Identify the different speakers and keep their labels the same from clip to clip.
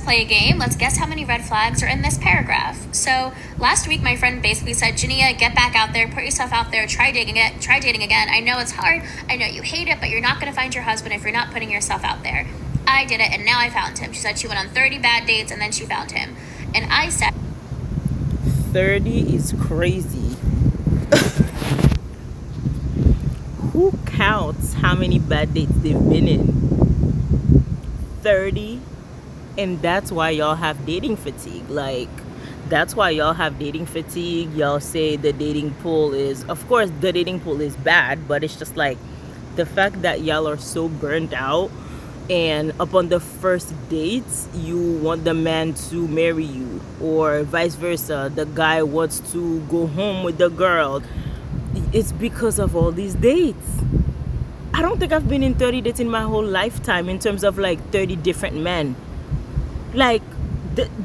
Speaker 1: play a game. Let's guess how many red flags are in this paragraph. So last week, my friend basically said, Jania, get back out there, put yourself out there, try dating again. I know it's hard. I know you hate it, but you're not going to find your husband if you're not putting yourself out there. I did it, and now I found him. She said she went on 30 bad dates, and then she found him. And I said,
Speaker 2: 30 is crazy. Who counts how many bad dates they've been in? 30. And that's why y'all have dating fatigue. Like, that's why y'all have dating fatigue. Y'all say the dating pool is, of course, the dating pool is bad, but it's just like the fact that y'all are so burnt out, and upon the first dates, you want the man to marry you, or vice versa. The guy wants to go home with the girl. It's because of all these dates. I don't think I've been in 30 dates in my whole lifetime, in terms of like 30 different men. Like,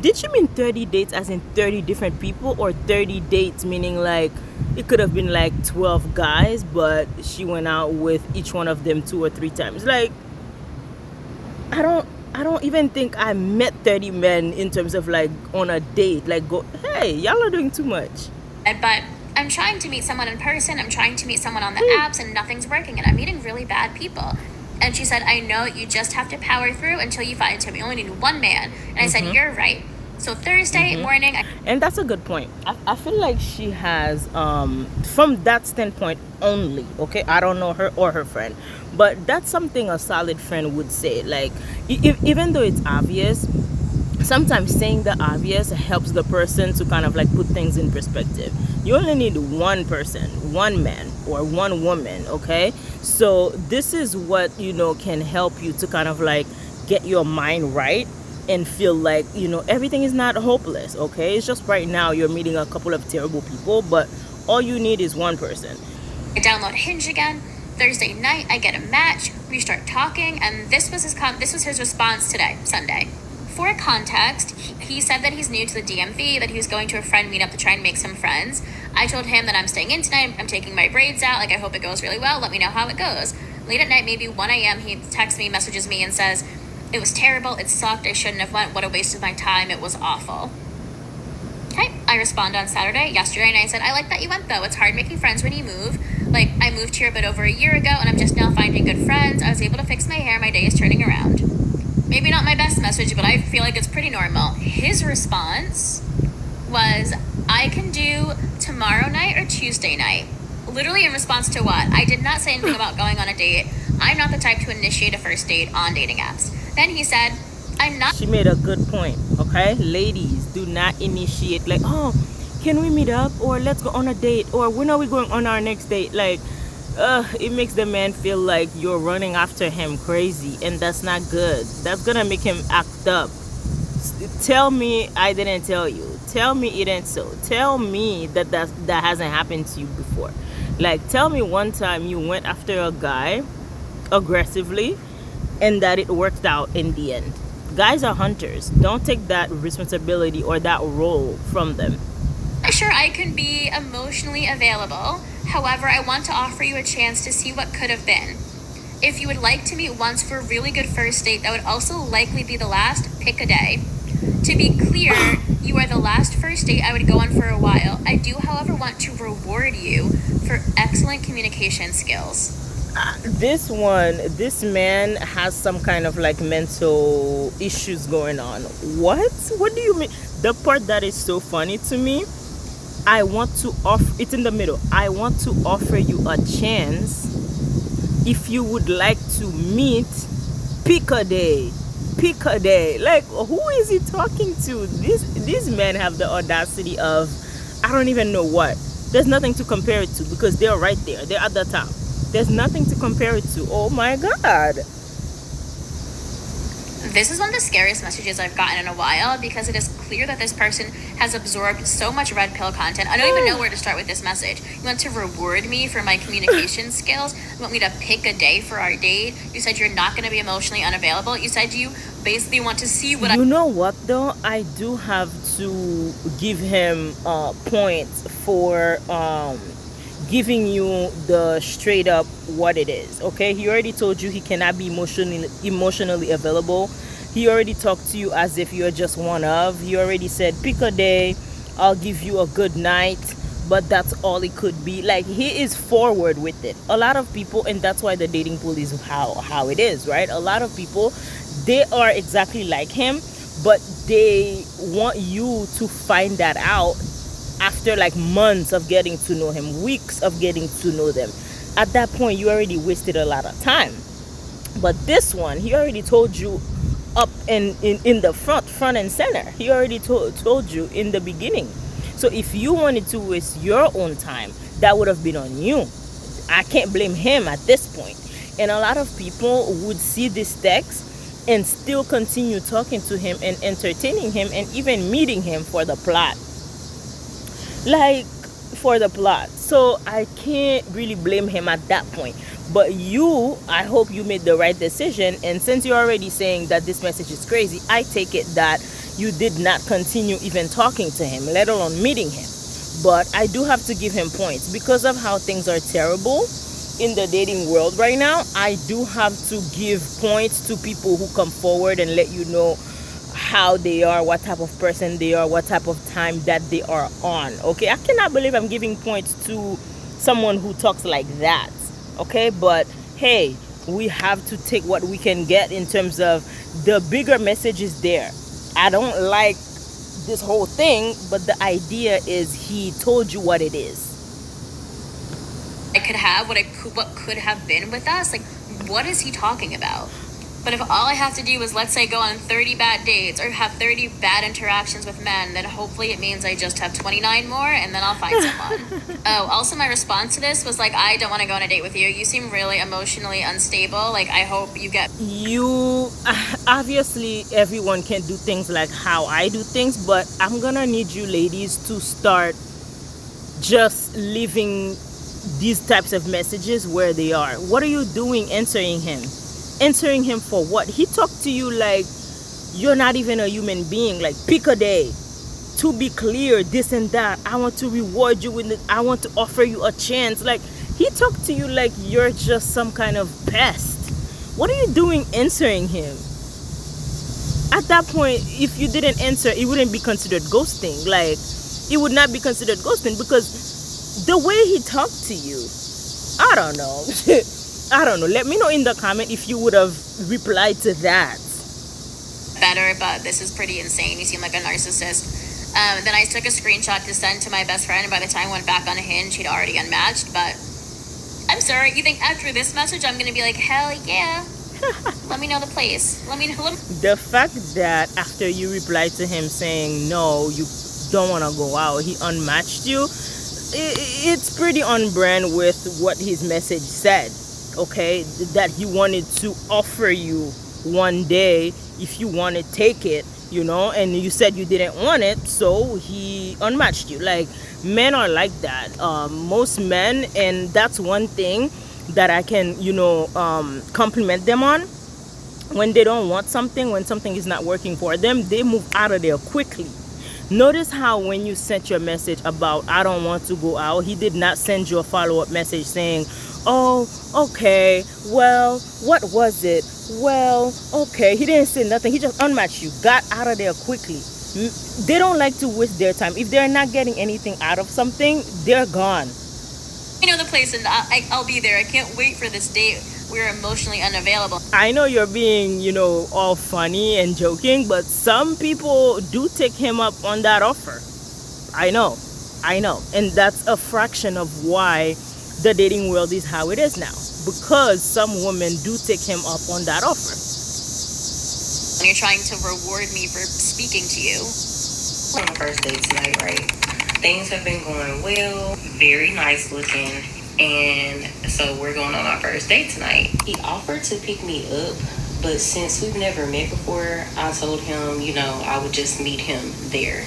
Speaker 2: did she mean 30 dates as in 30 different people, or 30 dates meaning like it could have been like 12 guys, but she went out with each one of them 2 or 3 times? Like, I don't even think I met 30 men in terms of like on a date. Like, go, hey, y'all are doing too much.
Speaker 1: but I'm trying to meet someone in person. I'm trying to meet someone on the apps, and nothing's working, and I'm meeting really bad people. And she said, I know, you just have to power through until you find him. You only need one man. And I said, you're right. So Thursday morning.
Speaker 2: And that's a good point. I feel like she has, from that standpoint only, okay? I don't know her or her friend, but that's something a solid friend would say. Like, even though it's obvious, sometimes saying the obvious helps the person to kind of like put things in perspective. You only need one person, one man, or one woman, okay? So this is what, can help you to kind of like get your mind right and feel like, everything is not hopeless, okay? It's just right now you're meeting a couple of terrible people, but all you need is one person.
Speaker 1: I download Hinge again. Thursday night, I get a match. We start talking, and this was his response today, Sunday. For context, he said that he's new to the DMV, that he was going to a friend meetup to try and make some friends. I told him that I'm staying in tonight, I'm taking my braids out, like I hope it goes really well, let me know how it goes. Late at night, maybe 1 a.m., he texts me, messages me, and says, it was terrible, it sucked, I shouldn't have went, what a waste of my time, it was awful. Okay, I respond on yesterday, and I said, I like that you went though, it's hard making friends when you move. Like, I moved here a bit over a year ago, and I'm just now finding good friends, I was able to fix my hair, my day is turning around. Maybe not my best message, but I feel like it's pretty normal. His response was, I can do tomorrow night or Tuesday night. Literally in response to what? I did not say anything about going on a date. I'm not the type to initiate a first date on dating apps. Then he said, I'm not.
Speaker 2: She made a good point, okay? Ladies, do not initiate like, oh, can we meet up? Or let's go on a date? Or when are we going on our next date? Like, it makes the man feel like you're running after him crazy, and that's not good. That's gonna make him act up. Tell me I didn't tell you. Tell me it ain't so. Tell me that hasn't happened to you before. Like, tell me one time you went after a guy aggressively and that it worked out in the end. Guys are hunters. Don't take that responsibility or that role from them.
Speaker 1: Sure, I can be emotionally available. However, I want to offer you a chance to see what could have been. If you would like to meet once for a really good first date, that would also likely be the last, pick a day. To be clear, you are the last first date I would go on for a while. I do, however, want to reward you for excellent communication skills.
Speaker 2: This man has some kind of like mental issues going on. What do you mean? The part that is so funny to me, I want to offer, it's in the middle. I want to offer you a chance. If you would like to meet, pick a day. Pick a day. Like, who is he talking to? These men have the audacity of, I don't even know what. There's nothing to compare it to, because they're right there. They're at the top. There's nothing to compare it to. Oh my God.
Speaker 1: This is one of the scariest messages I've gotten in a while, because it is clear that this person has absorbed so much red pill content. I don't even know where to start with this message. You want to reward me for my communication skills? You want me to pick a day for our date? You said you're not going to be emotionally unavailable. You said you basically want to see what
Speaker 2: You know what though? I do have to give him points for giving you the straight up what it is. Okay, he already told you he cannot be emotionally available. He already talked to you as if you're just one of. He already said, pick a day, I'll give you a good night, but that's all it could be. Like, he is forward with it. A lot of people, and that's why the dating pool is how it is, right? A lot of people, they are exactly like him, but they want you to find that out after like months of getting to know him, weeks of getting to know them. At that point, you already wasted a lot of time. But this one, he already told you up in the front and center. He already told you in the beginning. So if you wanted to waste your own time, that would have been on you. I can't blame him at this point. And a lot of people would see this text and still continue talking to him and entertaining him and even meeting him for the plot. Like, for the plot. So I can't really blame him at that point. But you, I hope you made the right decision. And since you're already saying that this message is crazy, I take it that you did not continue even talking to him, let alone meeting him. But I do have to give him points because of how things are terrible in the dating world right now. I do have to give points to people who come forward and let you know how they are, what type of person they are, what type of time that they are on. Okay, I cannot believe I'm giving points to someone who talks like that. Okay, but hey, we have to take what we can get in terms of the bigger message is there. I don't like this whole thing, but the idea is he told you what it is.
Speaker 1: I could have what could have been with us. Like, what is he talking about? But if all I have to do is, let's say, go on 30 bad dates or have 30 bad interactions with men, then hopefully it means I just have 29 more and then I'll find someone. Oh, also my response to this was like, I don't want to go on a date with you. You seem really emotionally unstable. Like, I hope you get...
Speaker 2: You, obviously, everyone can do things like how I do things, but I'm gonna need you ladies to start just leaving these types of messages where they are. What are you doing answering him? Answering him for what? He talked to you like you're not even a human being. Like, pick a day. To be clear, this and that. I want to reward you with it. I want to offer you a chance. Like, he talked to you like you're just some kind of pest. What are you doing answering him? At that point, if you didn't answer, it wouldn't be considered ghosting. Like, it would not be considered ghosting because the way he talked to you, I don't know. I don't know. Let me know in the comment if you would have replied to that.
Speaker 1: Better, but this is pretty insane. You seem like a narcissist. Then I took a screenshot to send to my best friend, and by the time I went back on Hinge, he'd already unmatched. But I'm sorry. You think after this message, I'm gonna be like, hell yeah. Let me know the place. Let me know.
Speaker 2: The fact that after you replied to him saying no, you don't want to go out, he unmatched you. It's pretty on brand with what his message said. Okay, that he wanted to offer you one day if you want to take it, you know, and you said you didn't want it, so he unmatched you. Like, men are like that. Most men, and that's one thing that I can, compliment them on. When they don't want something, when something is not working for them, they move out of there quickly. Notice how when you sent your message about I don't want to go out, he did not send you a follow-up message saying, oh, okay, well, what was it? Well, okay. He didn't say nothing. He just unmatched you, got out of there quickly. They don't like to waste their time. If they're not getting anything out of something, they're gone.
Speaker 1: You know the place, and I'll be there. I can't wait for this date. We're emotionally unavailable.
Speaker 2: I know you're being, all funny and joking, but some people do take him up on that offer. I know. And that's a fraction of why the dating world is how it is now, because some women do take him up on that offer.
Speaker 1: And you're trying to reward me for speaking to you.
Speaker 3: On the first date tonight, right? Things have been going well, very nice looking, and so we're going on our first date tonight. He offered to pick me up, but since we've never met before, I told him, I would just meet him there.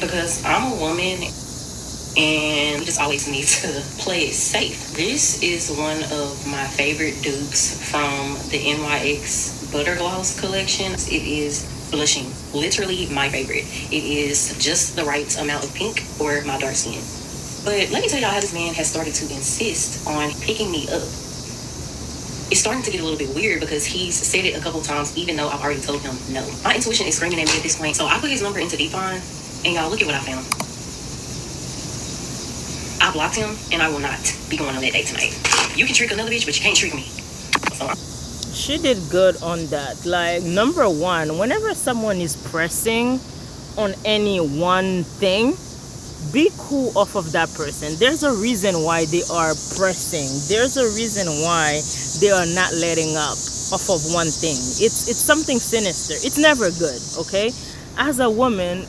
Speaker 3: Because I'm a woman, and we just always need to play it safe. This is one of my favorite dupes from the NYX Butter Gloss collection. It is blushing, literally my favorite. It is just the right amount of pink for my dark skin. But let me tell y'all how this man has started to insist on picking me up. it's starting to get a little bit weird because he's said it a couple times, even though I've already told him no. My intuition is screaming at me at this point. So I put his number into Define, and y'all, look at what I found. I blocked him, and I will not be going on that date tonight. You can trick another bitch, but you can't trick me. So
Speaker 2: She did good on that. Like, number one, whenever someone is pressing on any one thing, be cool off of that person. There's a reason why they are pressing. There's a reason why they are not letting up off of one thing. It's something sinister. It's never good, okay? As a woman,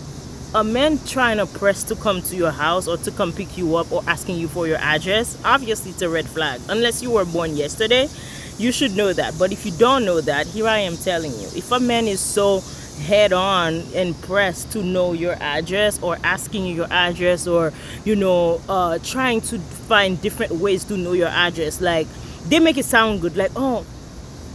Speaker 2: a man trying to press to come to your house or to come pick you up or asking you for your address, obviously it's a red flag. Unless you were born yesterday, you should know that. But if you don't know that, here I am telling you. If a man is so head on and pressed to know your address or asking you your address or trying to find different ways to know your address, like they make it sound good, like, oh,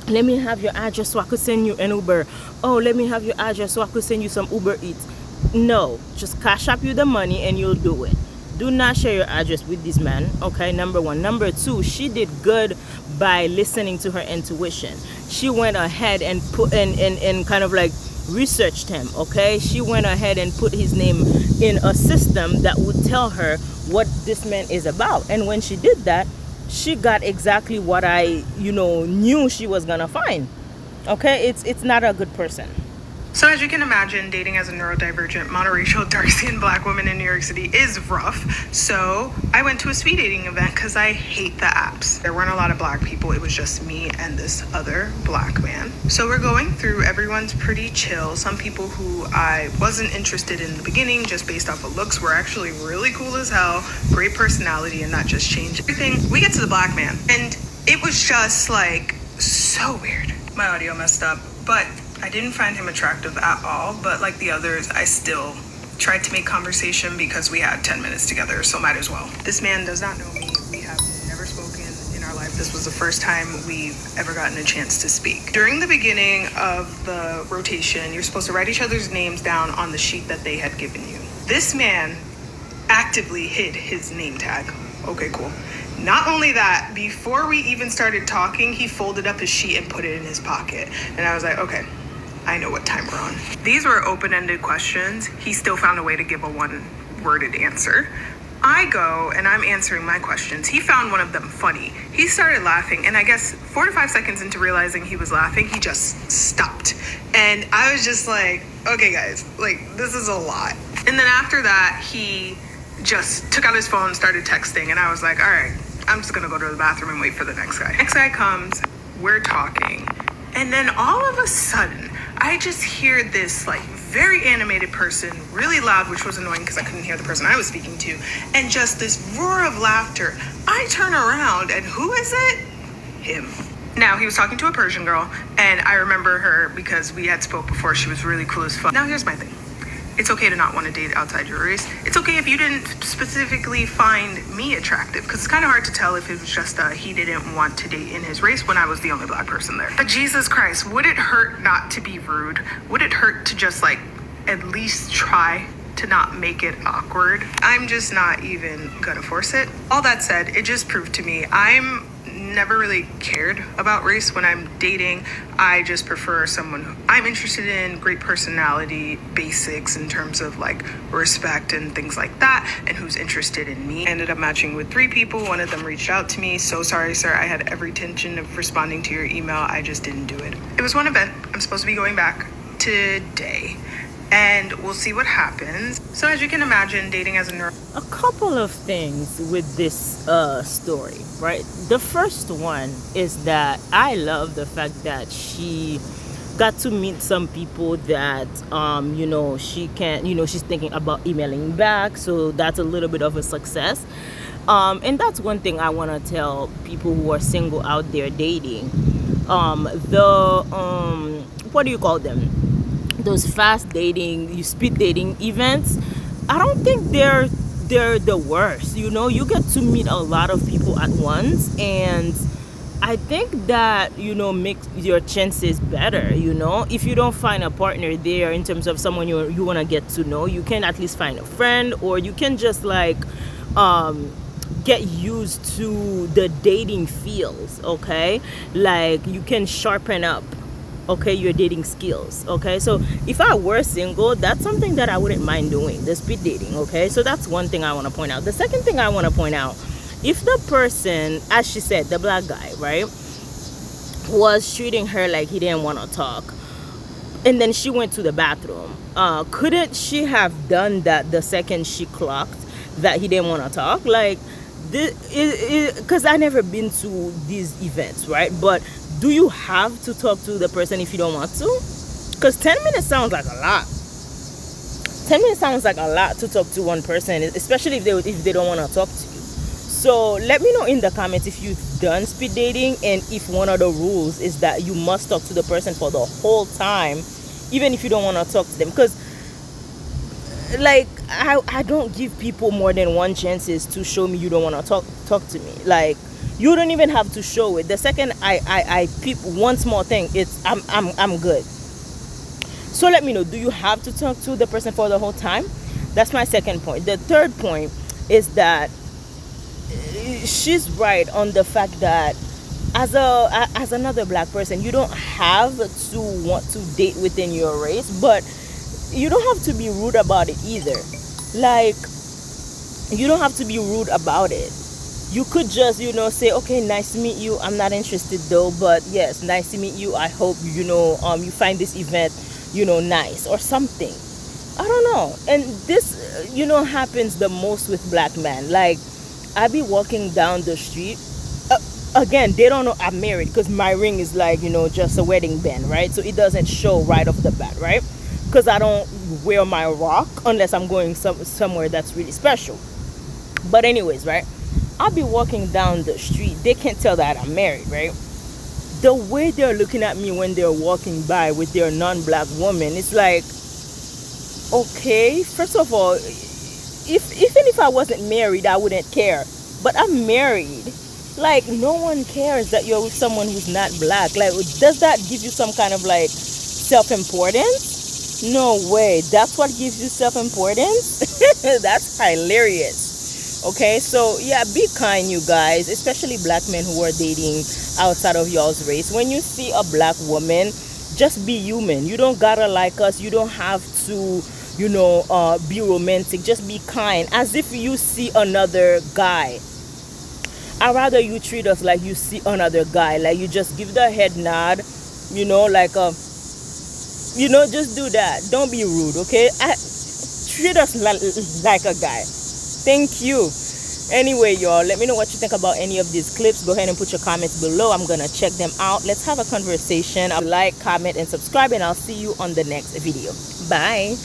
Speaker 2: let me have your address so I could send you an Uber. Oh, let me have your address so I could send you some Uber Eats. No, just cash up you the money and you'll do it. Do not share your address with this man, okay? Number one. Number two, she did good by listening to her intuition. She went ahead and put and kind of like researched him, okay? She went ahead and put his name in a system that would tell her what this man is about. And when she did that, she got exactly what I knew she was gonna find. Okay, it's not a good person.
Speaker 4: So as you can imagine, dating as a neurodivergent, monoracial, dark-skinned black woman in New York City is rough. So I went to a speed dating event because I hate the apps. There weren't a lot of black people. It was just me and this other black man. So we're going through, everyone's pretty chill. Some people who I wasn't interested in the beginning just based off of looks were actually really cool as hell, great personality, and that just changed everything. We get to the black man and it was just like so weird. My audio messed up, but I didn't find him attractive at all, but like the others, I still tried to make conversation because we had 10 minutes together, so might as well. This man does not know me. We have never spoken in our life. This was the first time we've ever gotten a chance to speak. During the beginning of the rotation, you're supposed to write each other's names down on the sheet that they had given you. This man actively hid his name tag. Okay, cool. Not only that, before we even started talking, he folded up his sheet and put it in his pocket. And I was like, okay, I know what time we're on. These were open-ended questions. He still found a way to give a one-worded answer. I go and I'm answering my questions. He found one of them funny. He started laughing, and I guess 4 to 5 seconds into realizing he was laughing, he just stopped. And I was just like, okay guys, like this is a lot. And then after that, he just took out his phone, started texting, and I was like, all right, I'm just gonna go to the bathroom and wait for the next guy. Next guy comes, we're talking, and then all of a sudden, I just hear this like very animated person, really loud, which was annoying because I couldn't hear the person I was speaking to, and just this roar of laughter. I turn around, and who is it? Him. Now, he was talking to a Persian girl, and I remember her because we had spoke before. She was really cool as fuck. Now, here's my thing. It's okay to not want to date outside your race. It's okay if you didn't specifically find me attractive, because it's kind of hard to tell if it was just he didn't want to date in his race when I was the only black person there. But Jesus Christ, would it hurt not to be rude? Would it hurt to just like at least try to not make it awkward? I'm just not even gonna force it. All that said, it just proved to me I'm never really cared about race when I'm dating. I just prefer someone who I'm interested in, great personality, basics in terms of like respect and things like that, and who's interested in me. I ended up matching with 3 people. One of them reached out to me. So sorry, sir. I had every intention of responding to your email. I just didn't do it. It was one event. I'm supposed to be going back today, and we'll see what happens. So as you can imagine, dating as a
Speaker 2: A couple of things with this story, right? The first one is that I love the fact that she got to meet some people that she can, she's thinking about emailing back, so that's a little bit of a success. And that's one thing I want to tell people who are single out there dating. What do you call them? Those fast dating, speed dating events, I don't think they're the worst. You get to meet a lot of people at once, and I think that makes your chances better. If you don't find a partner there in terms of someone you want to get to know, you can at least find a friend, or you can just like get used to the dating feels, okay? Like you can sharpen up, okay, your dating skills, okay? So if I were single, that's something that I wouldn't mind doing, the speed dating, okay? So that's one thing I want to point out. The second thing I want to point out, if the person, as she said, the black guy, right, was treating her like he didn't want to talk, and then she went to the bathroom, couldn't she have done that the second she clocked that he didn't want to talk? Like, because I never been to these events, right? But do you have to talk to the person if you don't want to? Because 10 minutes sounds like a lot. 10 minutes sounds like a lot to talk to one person, especially if they don't want to talk to you. So let me know in the comments if you've done speed dating, and if one of the rules is that you must talk to the person for the whole time, even if you don't want to talk to them. Because like I don't give people more than one chances to show me you don't want to talk to me. Like, you don't even have to show it. The second I peep one small thing, it's I'm good. So let me know, do you have to talk to the person for the whole time? That's my second point. The third point is that she's right on the fact that as another black person, you don't have to want to date within your race, but you don't have to be rude about it either. Like, you don't have to be rude about it. You could just, say, okay, nice to meet you, I'm not interested though, but yes, nice to meet you, I hope you find this event nice, or something. I don't know. And this happens the most with black men. Like, I be walking down the street, again, they don't know I'm married, because my ring is like just a wedding band, right? So it doesn't show right off the bat, right? Because I don't wear my rock unless I'm going somewhere that's really special. But anyways, right, I'll be walking down the street, they can't tell that I'm married, right? The way they're looking at me when they're walking by with their non-black woman, it's like, okay, first of all, even if I wasn't married, I wouldn't care. But I'm married. Like, no one cares that you're with someone who's not black. Like, does that give you some kind of like self-importance? No way. That's what gives you self-importance? That's hilarious. Okay, so yeah, be kind, you guys, especially black men who are dating outside of y'all's race. When you see a black woman, just be human. You don't gotta like us. You don't have to be romantic. Just be kind, as if you see another guy. I'd rather you treat us like you see another guy. Like, you just give the head nod, like just do that. Don't be rude, okay? Treat us like a guy. Thank you. Anyway, y'all, let me know what you think about any of these clips. Go ahead and put your comments below. I'm gonna check them out. Let's have a conversation. Like, comment, and subscribe, and I'll see you on the next video. Bye.